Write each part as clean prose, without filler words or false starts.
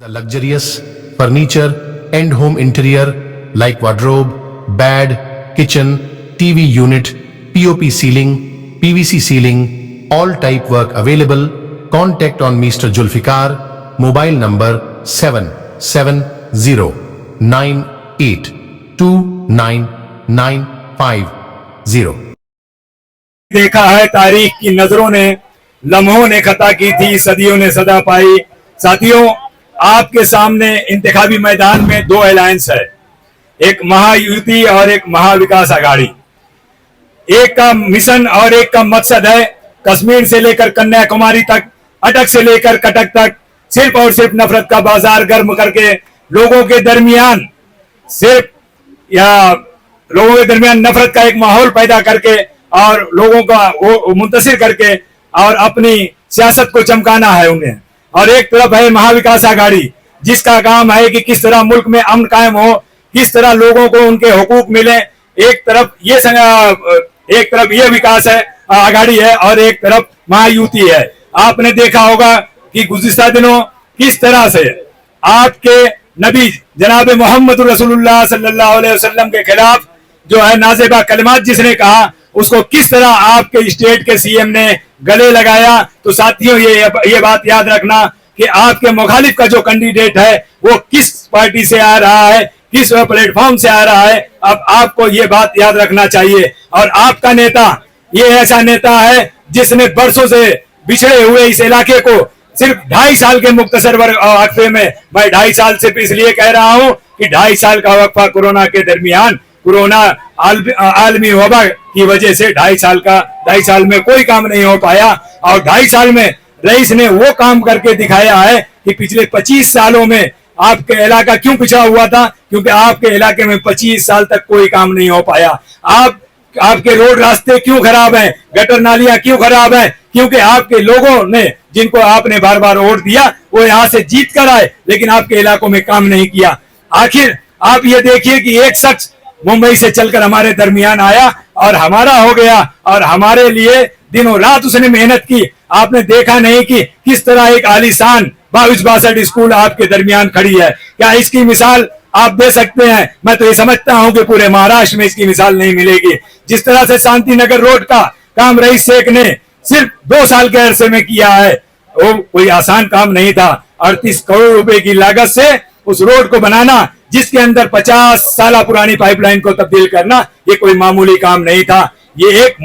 The luxurious furniture and home interior like wardrobe, bed, kitchen, TV unit, POP ceiling, PVC ceiling, all type work available. Contact on Mr. Julfikar, mobile number 7798299550. देखा है तारीख की नजरों ने, लम्हों ने खता की थी, सदियों ने सदा पाई। साथियों, आपके सामने इंतखाबी मैदान में दो अलायंस है, एक महायुति और एक महाविकास आघाड़ी। एक का मिशन और एक का मकसद है कश्मीर से लेकर कन्याकुमारी तक, अटक से लेकर कटक तक सिर्फ और सिर्फ नफरत का बाजार गर्म करके लोगों के दरमियान नफरत का एक माहौल पैदा करके और लोगों का वो मुंतशिर करके और अपनी सियासत को चमकाना है उन्हें। और एक तरफ है महाविकास आघाड़ी, जिसका काम है कि किस तरह मुल्क में अमन कायम हो, किस तरह लोगों को उनके हुकूक मिले। एक तरफ ये विकास है आघाड़ी है और एक तरफ महायुति है। आपने देखा होगा कि गुज़िश्ता दिनों किस तरह से आपके नबी जनाब मोहम्मद रसूलुल्लाह सल्लल्लाहु अलैहि वसल्लम के खिलाफ जो है नाज़ेबा कलिमात जिसने कहा, उसको किस तरह आपके स्टेट के सीएम ने गले लगाया। तो साथियों, ये बात याद रखना कि आपके मुखालिफ का जो कैंडिडेट है वो किस पार्टी से आ रहा है, किस प्लेटफॉर्म से आ रहा है। अब आपको ये बात याद रखना चाहिए। और आपका नेता ये ऐसा नेता है जिसने बरसों से बिछड़े हुए इस इलाके को सिर्फ 2.5 साल के मुख्तसर वक्फे में, मैं 2.5 साल सिर्फ इसलिए कह रहा हूं कि 2.5 साल का वक्फा कोरोना के दरमियान, कोरोना आलमी वबा की वजह से 2.5 साल में कोई काम नहीं हो पाया। और 2.5 साल में रईस ने वो काम करके दिखाया है कि पिछले 25 सालों में आपके इलाका क्यों पिछड़ा हुआ था, क्योंकि आपके इलाके में 25 साल तक कोई काम नहीं हो पाया। आपके रोड रास्ते क्यों खराब हैं, गटर नालियां क्यों खराब हैं, क्योंकि आपके लोगों ने, जिनको आपने बार बार वोट दिया, वो यहाँ से जीत कर आए लेकिन आपके इलाकों में काम नहीं किया। आखिर आप ये देखिए कि एक शख्स मुंबई से चलकर हमारे दरमियान आया और हमारा हो गया और हमारे लिए दिनों रात उसने मेहनत की। आपने देखा नहीं कि किस तरह एक आलीशान 22-62 स्कूल आपके दरमियान खड़ी है। क्या इसकी मिसाल आप दे सकते हैं? मैं तो ये समझता हूं कि पूरे महाराष्ट्र में इसकी मिसाल नहीं मिलेगी। जिस तरह से शांति नगर रोड का काम रईस शेख ने सिर्फ 2 साल के अरसे में किया है, वो कोई आसान काम नहीं था। 38 करोड़ रुपए की लागत से उस रोड को बनाना, जिसके अंदर 50 साल पुरानी पाइपलाइन को तब्दील करना, ये कोई मामूली काम नहीं था। ये एक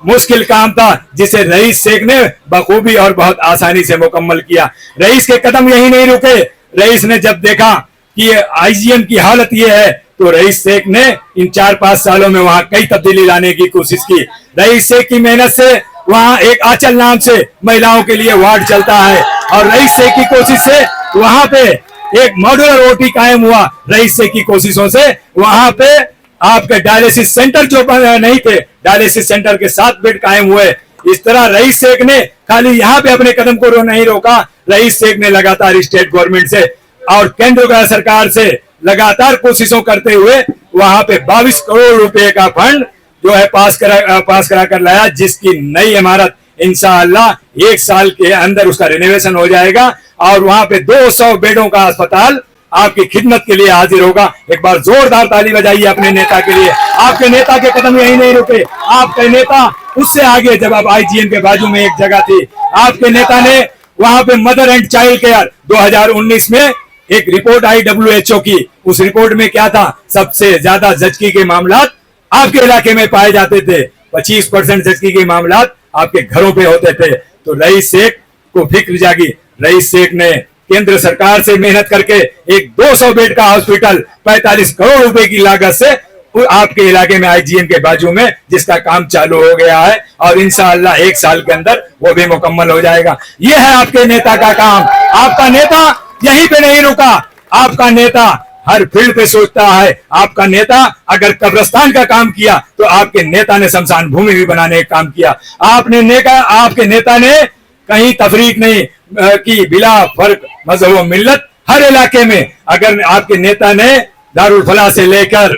मुश्किल काम था जिसे रईस शेख ने बखूबी और बहुत आसानी से मुकम्मल किया। रईस के कदम यही नहीं रुके। रईस ने जब देखा कि आईजीएम की हालत ये है, तो रईस शेख ने इन 4-5 सालों में वहां कई तब्दीली लाने की कोशिश की। रईस शेख की मेहनत से वहां एक आंचल नाम से महिलाओं के लिए वार्ड चलता है और रईस शेख की कोशिश से वहां पे एक मॉड्यूलर ओटी कायम हुआ। रईस शेख की कोशिशों से वहां पे आपके डायलिसिस सेंटर जो नहीं थे, डायलिसिस सेंटर के 7 बेड कायम हुए। इस तरह रईस शेख ने खाली यहाँ पे अपने कदम को नहीं रोका, रईस शेख ने लगातार स्टेट गवर्नमेंट से और केंद्र सरकार से लगातार कोशिशों करते हुए वहां पे 22 करोड़ रुपए का फंड जो है पास करा कर लाया, जिसकी नई इमारत इंशाअल्लाह 1 साल के अंदर उसका रिनोवेशन हो जाएगा और वहां पे 200 बेडों का अस्पताल आपकी खिदमत के लिए हाजिर होगा। एक बार जोरदार ताली बजाइए अपने नेता के लिए। आपके नेता के कदम यही नहीं रुके। आपके नेता उससे आगे, जब आप आईजीएम के बाजू में एक जगह थी, आपके नेता ने वहां पे मदर एंड चाइल्ड केयर 2019 में एक रिपोर्ट आई WHO की। उस रिपोर्ट में क्या था? सबसे ज्यादा जचकी के मामलात आपके इलाके में पाए जाते थे। 25% जचकी के मामलात आपके घरों पे होते थे। तो रईस शेख को फिक्र जागी। रईस शेख ने केंद्र सरकार से मेहनत करके एक 200 बेड का हॉस्पिटल 45 करोड़ रुपए की लागत से आपके इलाके में आईजीएम के बाजू में, जिसका काम चालू हो गया है और इंशाअल्लाह 1 साल के अंदर वो भी मुकम्मल हो जाएगा। ये है आपके नेता का काम। आपका नेता यहीं पे नहीं रुका। आपका नेता हर फील्ड पे सोचता है। आपका नेता अगर कब्रिस्तान का काम किया तो आपके नेता ने शमशान भूमि भी बनाने का काम किया। आपके नेता ने कहीं तफरीक नहीं की, बिला फर्क मजहब व मिल्लत हर इलाके में। अगर आपके नेता ने दारुल फलाह से लेकर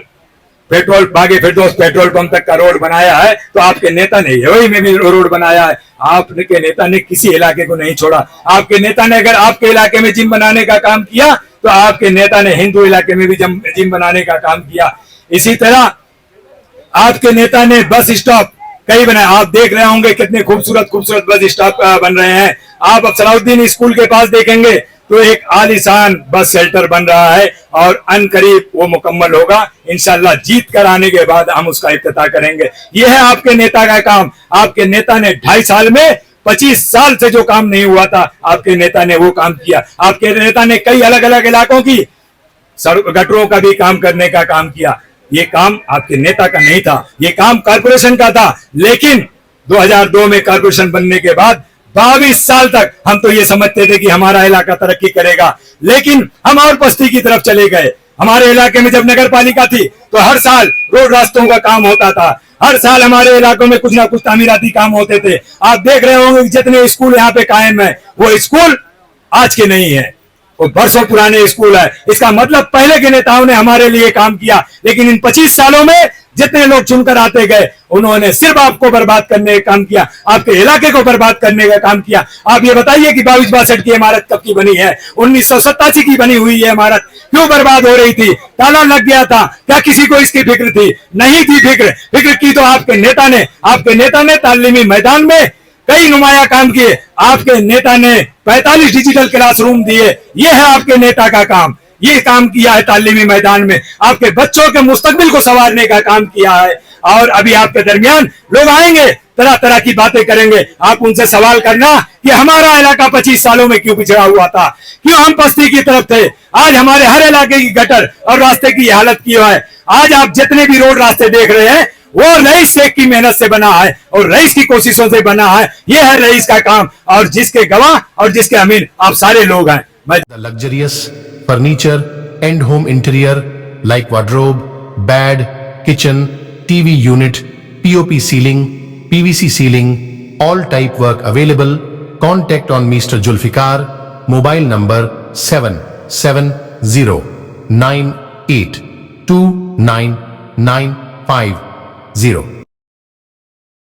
पेट्रोल बागे फिरदौस पेट्रोल पंप तक का रोड बनाया है, तो आपके नेता ने यही में भी रोड बनाया है। आपके नेता ने किसी इलाके को नहीं छोड़ा। आपके नेता ने अगर आपके इलाके में जिम बनाने का काम किया, तो आपके नेता ने हिंदू इलाके में भी जिम बनाने का काम किया। इसी तरह आपके नेता ने बस स्टॉप कई बनाए। आप देख रहे होंगे कितने खूबसूरत खूबसूरत बस स्टॉप बन रहे हैं। आप सलाउद्दीन स्कूल के पास देखेंगे तो एक आलीशान बस शेल्टर बन रहा है और अनकरीब वो मुकम्मल होगा। इंशाल्लाह जीत कर आने के बाद हम उसका इफ्तिताह करेंगे। ये है आपके नेता का काम। आपके नेता ने 2.5 साल में 25 साल से जो काम नहीं हुआ था, आपके नेता ने वो काम किया। आपके नेता ने कई अलग अलग इलाकों की गटरों का भी काम करने का काम किया। ये काम आपके नेता का नहीं था, ये काम कारपोरेशन का था। लेकिन 2002 में कारपोरेशन बनने के बाद 22 साल तक हम तो ये समझते थे कि हमारा इलाका तरक्की करेगा, लेकिन हम और बस्ती की तरफ चले गए। हमारे इलाके में जब नगर पालिका थी तो हर साल रोड रास्तों का काम होता था। हर साल हमारे इलाकों में कुछ ना कुछ तामीराती काम होते थे। आप देख रहे होंगे कि जितने स्कूल यहाँ पे कायम है, वो स्कूल आज के नहीं है, वो बरसों पुराने स्कूल है। इसका मतलब पहले के नेताओं ने हमारे लिए काम किया, लेकिन इन 25 सालों में जितने लोग चुनकर आते गए, उन्होंने सिर्फ आपको बर्बाद करने का काम किया, आपके इलाके को बर्बाद करने का काम किया। आप ये बताइए कि 22-62 की इमारत कब की बनी है? 1987 की बनी हुई है इमारत। क्यों बर्बाद हो रही थी? ताला लग गया था। क्या किसी को इसकी फिक्र थी? नहीं थी फिक्र। फिक्र की तो आपके नेता ने तालीमी मैदान में कई नुमाया काम किए। आपके नेता ने 45 डिजिटल क्लासरूम दिए। ये है आपके नेता का काम। ये काम किया है तालीमी मैदान में। आपके बच्चों के मुस्तकबिल को संवारने का काम किया है। और अभी आपके दरमियान लोग आएंगे, तरह तरह की बातें करेंगे। आप उनसे सवाल करना कि हमारा इलाका 25 सालों में क्यों पिछड़ा हुआ था, क्यों हम बस्ती की तरफ थे। आज हमारे हर इलाके की गटर और रास्ते की हालत की है। आज आप जितने भी रोड रास्ते देख रहे हैं, वो रईस शेख की मेहनत से बना है और रईस की कोशिशों से बना है। ये है रईस का काम, और जिसके गवाह और जिसके अमीन आप सारे लोग हैं। The luxurious furniture and home interior like wardrobe, bed, kitchen, TV unit, POP ceiling, PVC ceiling, all type work available. Contact on Mr. Julfikar, mobile number 7709829950.